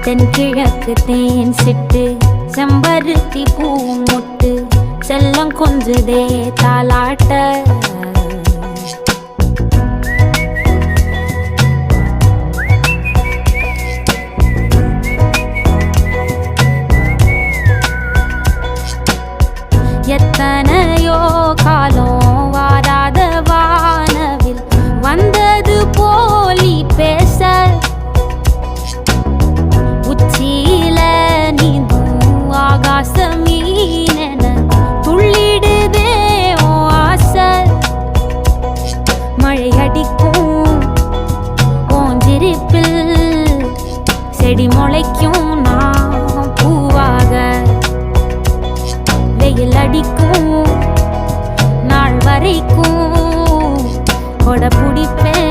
தென்கிழக்கு தேன் சிட்டு செம்பருத்தி பூ முட்டு செல்லம் கொஞ்சுதே தாலாட்ட எத்தனையோ காலம் வாராத வானவில் வந்தது போலி பேச உச்சியில நீந்தும் ஆகாச மீனென துள்ளிடுதே ஓ ஆசை மழை அடிக்கும் ஓஞ்சிருப்பில் செடி முளைக்கும் நான் பூவாக வெயில் அடிக்கும் நாள் வரைக்கும் கொடை பிடிப்பேன்